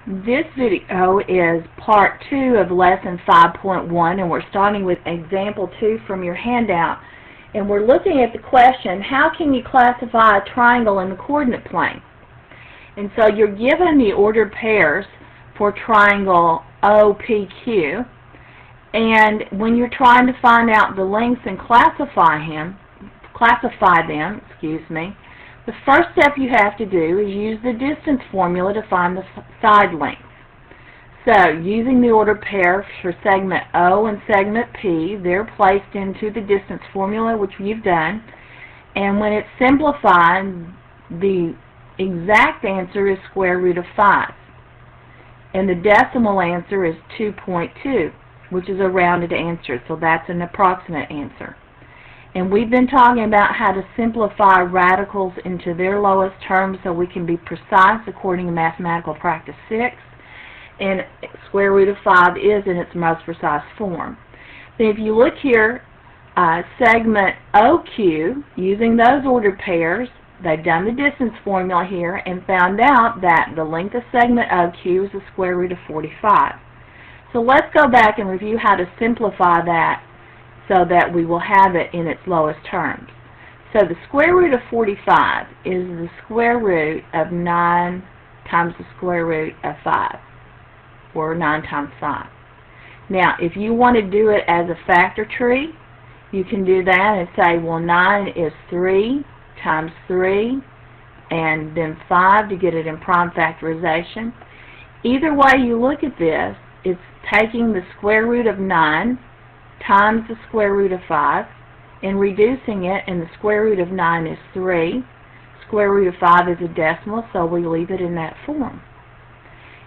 This video is part 2 of lesson 5.1, and we're starting with example 2 from your handout. And we're looking at the question, how can you classify a triangle in the coordinate plane? And so you're given the ordered pairs for triangle OPQ, and when you're trying to find out the lengths and classify them, the first step you have to do is use the distance formula to find the side length. So, using the ordered pair for segment O and segment P, they're placed into the distance formula, which you've done, and when it's simplified, the exact answer is square root of 5. And the decimal answer is 2.2, which is a rounded answer, so that's an approximate answer. And we've been talking about how to simplify radicals into their lowest terms so we can be precise according to Mathematical Practice 6. And square root of 5 is in its most precise form. Then if you look here, segment OQ, using those ordered pairs, they've done the distance formula here and found out that the length of segment OQ is the square root of 45. So let's go back and review how to simplify that so that we will have it in its lowest terms. So the square root of 45 is the square root of 9 times the square root of 5, or 9 times 5. Now, if you want to do it as a factor tree, you can do that and say, well, 9 is 3 times 3, and then 5 to get it in prime factorization. Either way you look at this, it's taking the square root of 9 times the square root of 5 and reducing it, and the square root of 9 is 3. Square root of 5 is a decimal, so we leave it in that form.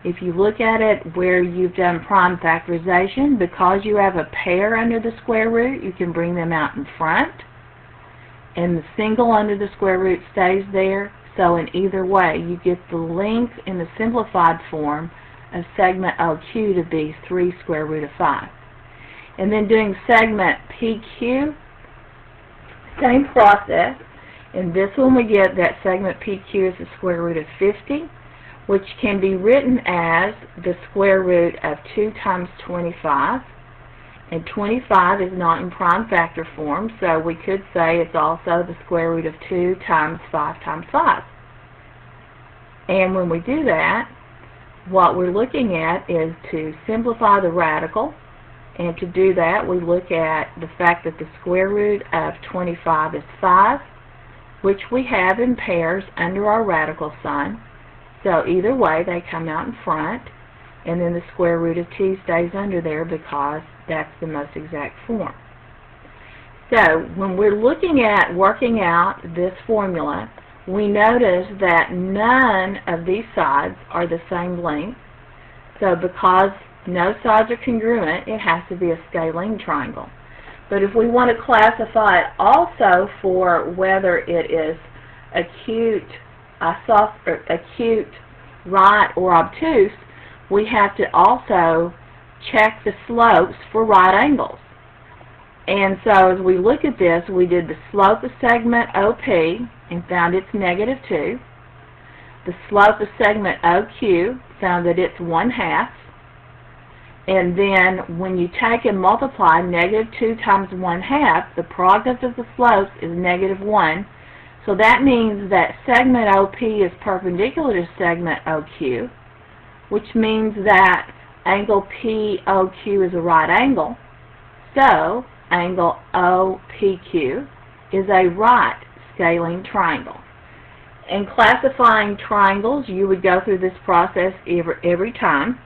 If you look at it where you've done prime factorization, because you have a pair under the square root, you can bring them out in front, and the single under the square root stays there. So in either way, you get the length in the simplified form of segment OQ to be 3 square root of 5. And then doing segment PQ, same process. In this one we get that segment PQ is the square root of 50, which can be written as the square root of 2 times 25. And 25 is not in prime factor form, so we could say it's also the square root of 2 times 5 times 5. And when we do that, what we're looking at is to simplify the radical. And to do that, we look at the fact that the square root of 25 is 5, which we have in pairs under our radical sign. So either way, they come out in front, and then the square root of t stays under there because that's the most exact form. So when we're looking at working out this formula, we notice that none of these sides are the same length. So because no sides are congruent, it has to be a scalene triangle. But if we want to classify it also for whether it is acute, right, or obtuse, we have to also check the slopes for right angles. And so as we look at this, we did the slope of segment OP and found it's -2. The slope of segment OQ found that it's 1/2. And then when you take and multiply -2 times 1/2, the product of the slopes is -1. So that means that segment OP is perpendicular to segment OQ, which means that angle POQ is a right angle. So angle OPQ is a right scalene triangle. In classifying triangles, you would go through this process every time.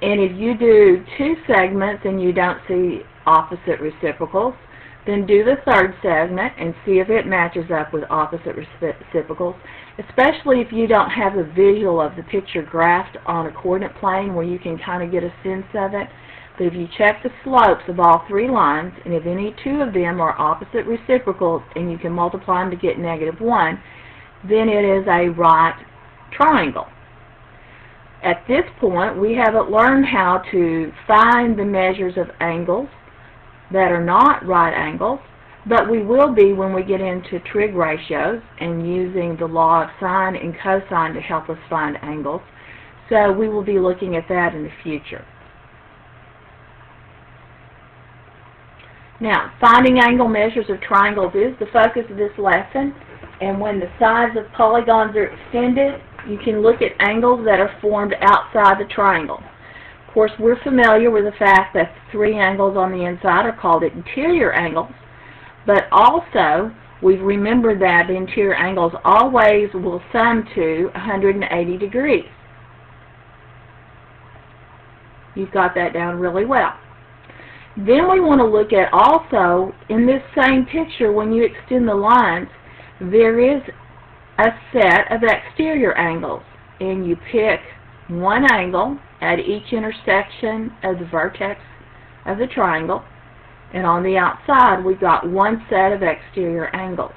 And if you do 2 segments and you don't see opposite reciprocals, then do the third segment and see if it matches up with opposite reciprocals, especially if you don't have a visual of the picture graphed on a coordinate plane where you can kind of get a sense of it. But if you check the slopes of all 3 lines, and if any 2 of them are opposite reciprocals and you can multiply them to get -1, then it is a right triangle. At this point, we haven't learned how to find the measures of angles that are not right angles, but we will be when we get into trig ratios and using the law of sine and cosine to help us find angles. So we will be looking at that in the future. Now, finding angle measures of triangles is the focus of this lesson, and when the sides of polygons are extended, you can look at angles that are formed outside the triangle. Of course, we're familiar with the fact that the three angles on the inside are called interior angles, but also we've remembered that the interior angles always will sum to 180 degrees. You've got that down really well. Then we want to look at also, in this same picture, when you extend the lines, there is a set of exterior angles, and you pick one angle at each intersection of the vertex of the triangle, and on the outside we've got one set of exterior angles.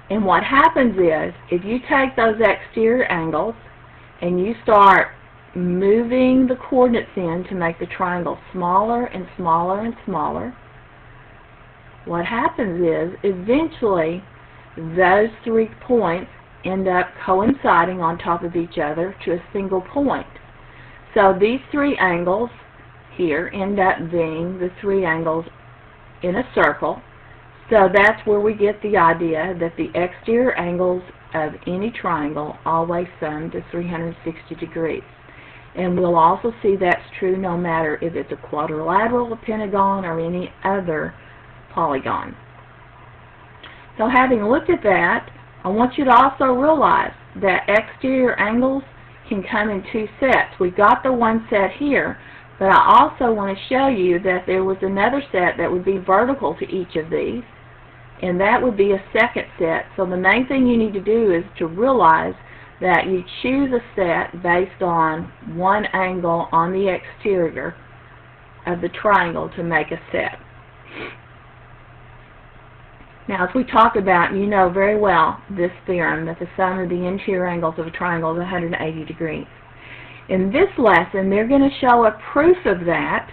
And what happens is, if you take those exterior angles and you start moving the coordinates in to make the triangle smaller and smaller and smaller, what happens is eventually those 3 points end up coinciding on top of each other to a single point. So these 3 angles here end up being the 3 angles in a circle. So that's where we get the idea that the exterior angles of any triangle always sum to 360 degrees. And we'll also see that's true no matter if it's a quadrilateral, a pentagon, or any other polygon. So having looked at that, I want you to also realize that exterior angles can come in 2 sets. We've got the one set here, but I also want to show you that there was another set that would be vertical to each of these, and that would be a second set. So the main thing you need to do is to realize that you choose a set based on one angle on the exterior of the triangle to make a set. Now, as we talk about, you know very well this theorem, that the sum of the interior angles of a triangle is 180 degrees. In this lesson, they're going to show a proof of that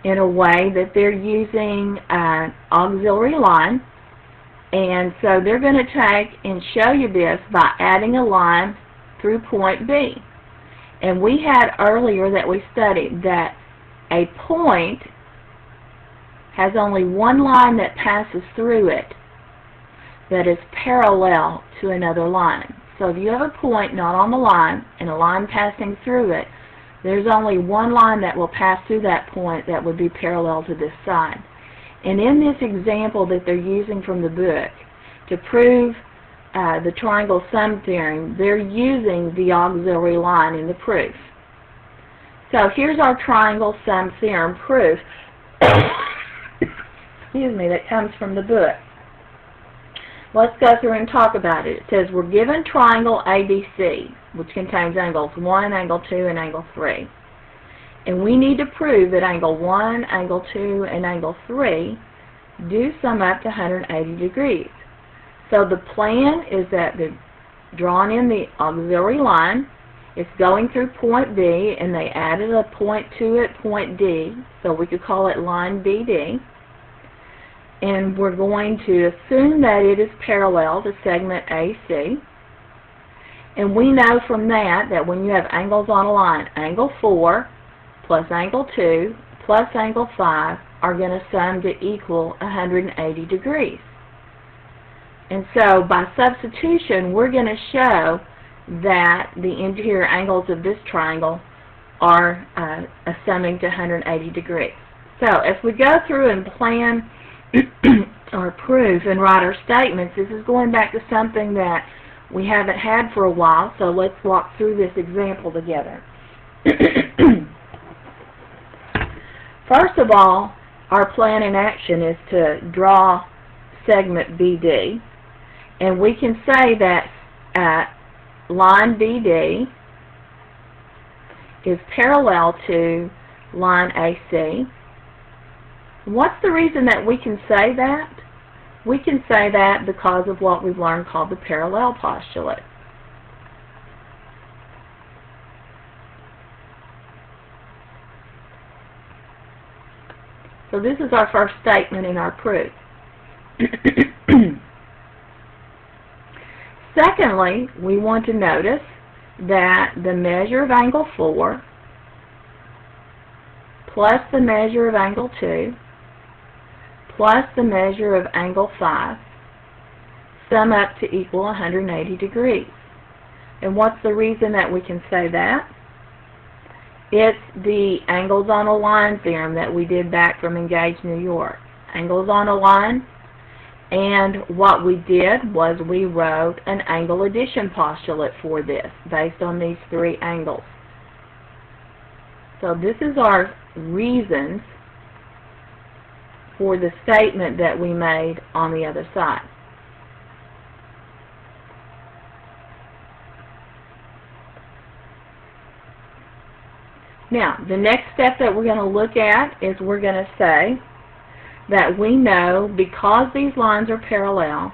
in a way that they're using an auxiliary line. And so they're going to take and show you this by adding a line through point B. And we had earlier that we studied that a point has only one line that passes through it that is parallel to another line. So if you have a point not on the line and a line passing through it, there's only one line that will pass through that point that would be parallel to this side. And in this example that they're using from the book, to prove the triangle sum theorem, they're using the auxiliary line in the proof. So here's our triangle sum theorem proof. Excuse me, that comes from the book. Let's go through and talk about it. It says we're given triangle ABC, which contains angles 1, angle 2, and angle 3. And we need to prove that angle 1, angle 2, and angle 3 do sum up to 180 degrees. So the plan is that they're drawn in the auxiliary line. It's going through point B, and they added a point to it, point D, so we could call it line BD. And we're going to assume that it is parallel to segment AC. And we know from that that when you have angles on a line, angle 4 plus angle 2 plus angle 5 are going to sum to equal 180 degrees. And so by substitution, we're going to show that the interior angles of this triangle are summing to 180 degrees. So as we go through and plan or prove and write our statements, this is going back to something that we haven't had for a while, so let's walk through this example together. First of all, our plan in action is to draw segment BD, and we can say that line BD is parallel to line AC. What's the reason that we can say that? We can say that because of what we've learned called the parallel postulate. So this is our first statement in our proof. Secondly, we want to notice that the measure of angle 4 plus the measure of angle 2 plus the measure of angle 5 sum up to equal 180 degrees. And what's the reason that we can say that? It's the angles on a line theorem that we did back from Engage, New York. Angles on a line, and what we did was we wrote an angle addition postulate for this based on these 3 angles. So this is our reasons for the statement that we made on the other side. Now, the next step that we're going to look at is we're going to say that we know, because these lines are parallel,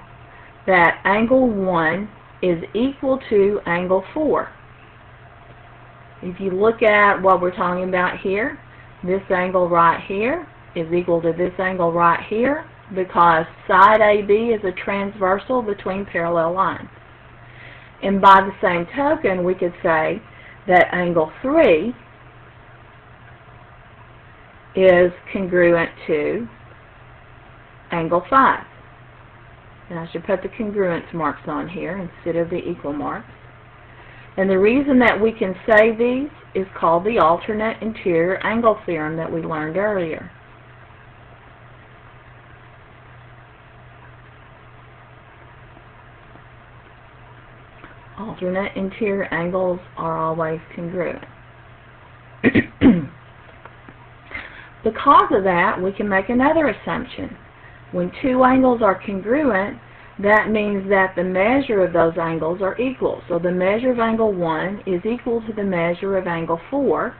that angle 1 is equal to angle 4. If you look at what we're talking about here, this angle right here is equal to this angle right here, because side AB is a transversal between parallel lines. And by the same token, we could say that angle 3 is congruent to angle 5. And I should put the congruence marks on here instead of the equal marks. And the reason that we can say these is called the alternate interior angle theorem that we learned earlier. Alternate interior angles are always congruent. Because of that, we can make another assumption. When 2 angles are congruent, that means that the measure of those angles are equal. So the measure of angle 1 is equal to the measure of angle 4,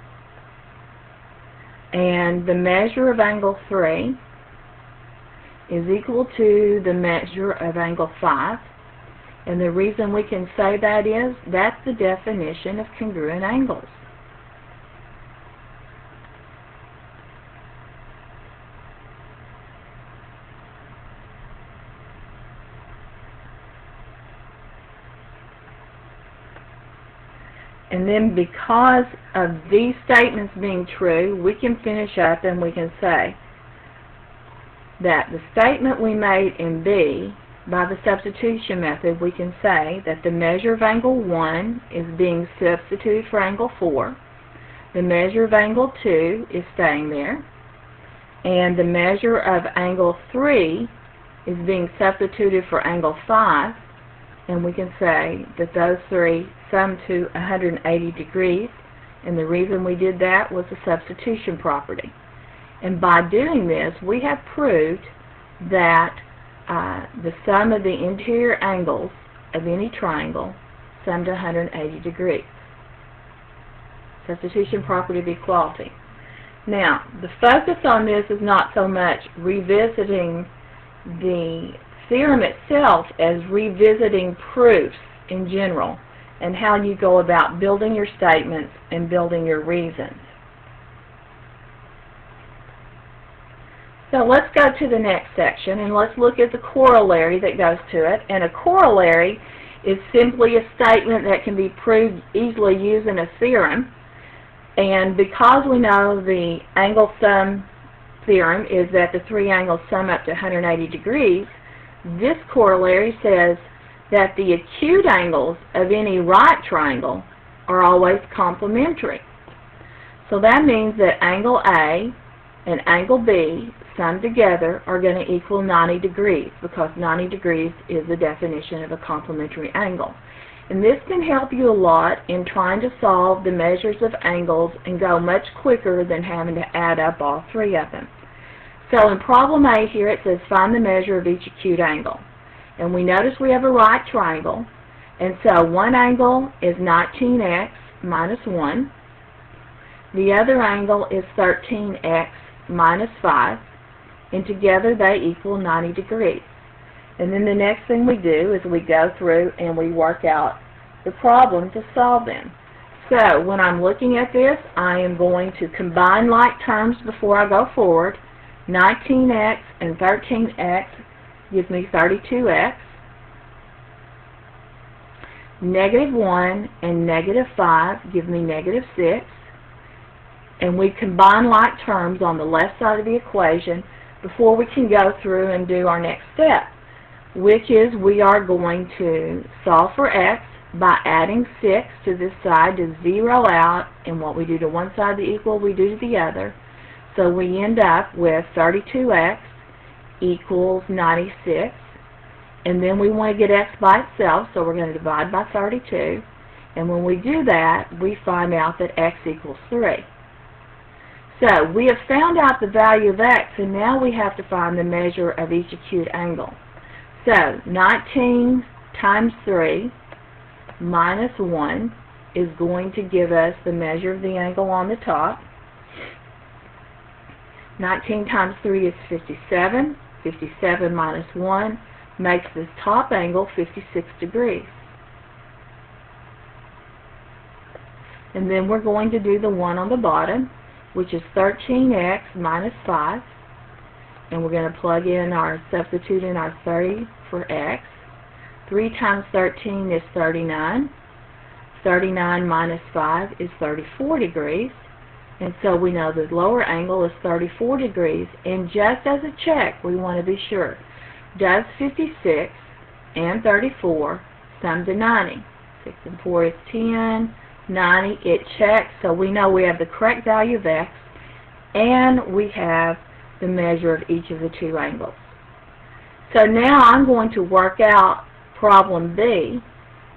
and the measure of angle 3 is equal to the measure of angle 5. And the reason we can say that is that's the definition of congruent angles. And then because of these statements being true, we can finish up and we can say that the statement we made in B, by the substitution method, we can say that the measure of angle 1 is being substituted for angle 4, the measure of angle 2 is staying there, and the measure of angle 3 is being substituted for angle 5, and we can say that those 3 sum to 180 degrees, and the reason we did that was the substitution property. And by doing this, we have proved that the sum of the interior angles of any triangle sum to 180 degrees. Substitution property of equality. Now, the focus on this is not so much revisiting the theorem itself as revisiting proofs in general and how you go about building your statements and building your reasons. So let's go to the next section and let's look at the corollary that goes to it. And a corollary is simply a statement that can be proved easily using a theorem. And because we know the angle sum theorem is that the 3 angles sum up to 180 degrees, this corollary says that the acute angles of any right triangle are always complementary. So that means that angle A and angle B summed together are going to equal 90 degrees, because 90 degrees is the definition of a complementary angle. And this can help you a lot in trying to solve the measures of angles and go much quicker than having to add up all 3 of them. So in problem A here it says find the measure of each acute angle. And we notice we have a right triangle, and so one angle is 19x minus 1. The other angle is 13x minus 5, and together they equal 90 degrees. And then the next thing we do is we go through and we work out the problem to solve them. So when I'm looking at this, I am going to combine like terms before I go forward. 19x and 13x gives me 32x. -1 and -5 give me -6. And we combine like terms on the left side of the equation before we can go through and do our next step, which is we are going to solve for x by adding 6 to this side to zero out, and what we do to one side of the equal we do to the other. So we end up with 32x equals 96, and then we want to get x by itself, so we're going to divide by 32, and when we do that we find out that x equals 3. So we have found out the value of x, and now we have to find the measure of each acute angle. So 19 times 3 minus 1 is going to give us the measure of the angle on the top. 19 times 3 is 57. 57 minus 1 makes this top angle 56 degrees. And then we're going to do the one on the bottom, which is 13x minus 5. And we're going to plug in our, substitute in our 30 for x. 3 times 13 is 39. 39 minus 5 is 34 degrees. And so we know the lower angle is 34 degrees. And just as a check, we want to be sure, does 56 and 34 sum to 90? 6 and 4 is 10. 90, it checks, so we know we have the correct value of x, and we have the measure of each of the two angles. So now I'm going to work out problem B,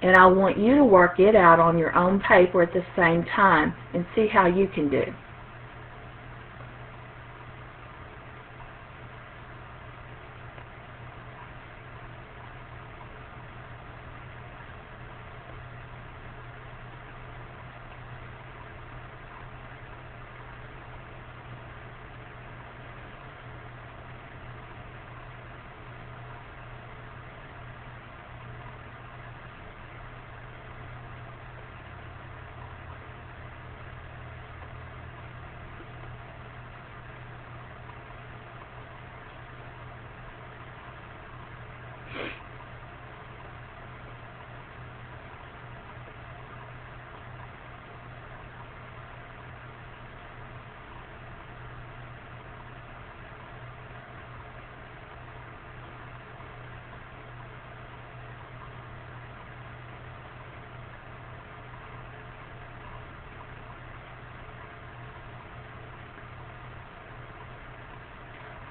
and I want you to work it out on your own paper at the same time and see how you can do.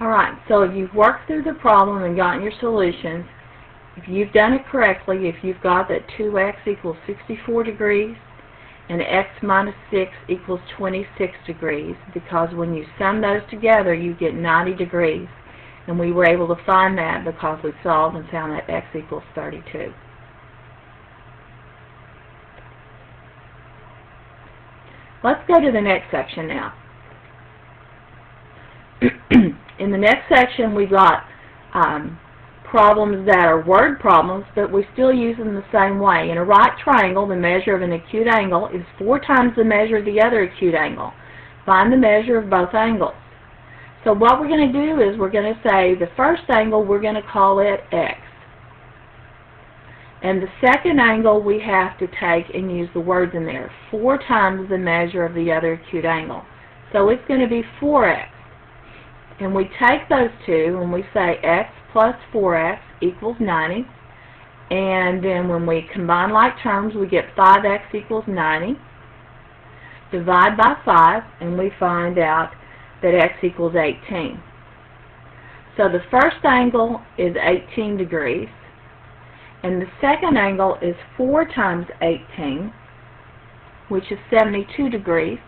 Alright, so if you've worked through the problem and gotten your solutions, if you've done it correctly, if you've got that 2x equals 64 degrees and x minus 6 equals 26 degrees, because when you sum those together you get 90 degrees, and we were able to find that because we solved and found that x equals 32. Let's go to the next section now. In the next section, we've got problems that are word problems, but we still use them the same way. In a right triangle, the measure of an acute angle is 4 times the measure of the other acute angle. Find the measure of both angles. So what we're going to do is we're going to say the first angle, we're going to call it x. And the second angle, we have to take and use the words in there. 4 times the measure of the other acute angle. So it's going to be 4x. And we take those two and we say x plus 4x equals 90. And then when we combine like terms, we get 5x equals 90. Divide by 5, and we find out that x equals 18. So the first angle is 18 degrees. And the second angle is 4 times 18, which is 72 degrees.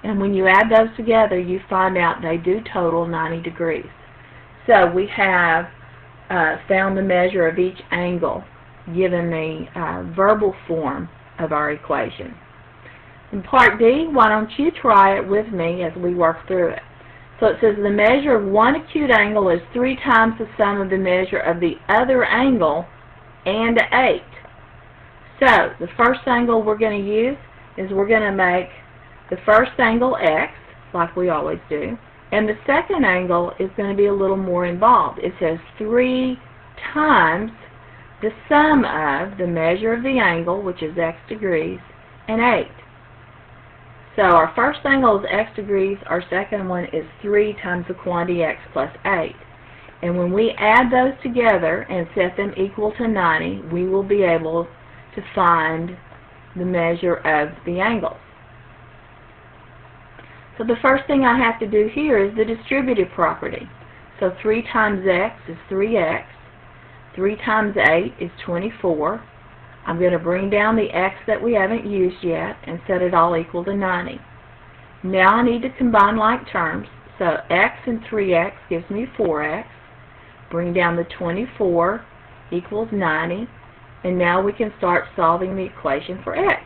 And when you add those together, you find out they do total 90 degrees. So we have found the measure of each angle given the verbal form of our equation. In part D, why don't you try it with me as we work through it. So it says the measure of one acute angle is 3 times the sum of the measure of the other angle and 8. So the first angle we're going to use is we're going to make the first angle x, like we always do, and the second angle is going to be a little more involved. It says 3 times the sum of the measure of the angle, which is x degrees, and 8. So our first angle is x degrees, our second one is 3 times the quantity x plus 8. And when we add those together and set them equal to 90, we will be able to find the measure of the angles. So the first thing I have to do here is the distributive property. So 3 times x is 3x. 3 times 8 is 24. I'm going to bring down the x that we haven't used yet and set it all equal to 90. Now I need to combine like terms. So x and 3x gives me 4x. Bring down the 24 equals 90. And now we can start solving the equation for x.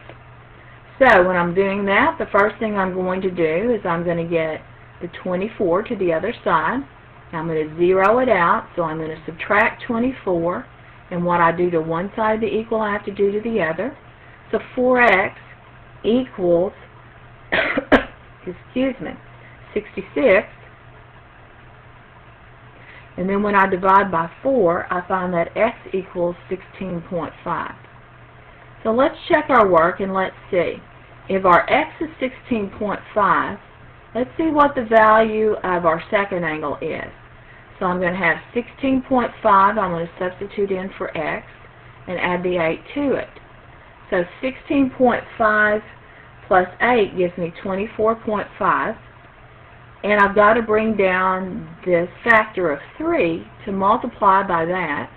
So when I'm doing that, the first thing I'm going to do is I'm going to get the 24 to the other side. I'm going to zero it out, so I'm going to subtract 24, and what I do to one side of the equal I have to do to the other. So 4x equals, excuse me, 66, and then when I divide by 4, I find that x equals 16.5. So let's check our work and let's see. If our x is 16.5, let's see what the value of our second angle is. So I'm going to have 16.5, I'm going to substitute in for x and add the 8 to it. So 16.5 plus 8 gives me 24.5. And I've got to bring down this factor of 3 to multiply by that.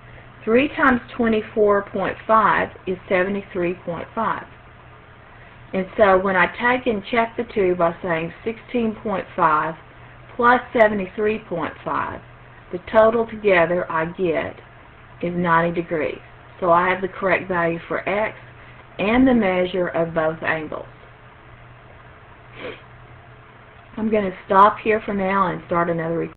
3 times 24.5 is 73.5. And so when I take and check the two by saying 16.5 plus 73.5, the total together I get is 90 degrees. So I have the correct value for x and the measure of both angles. I'm going to stop here for now and start another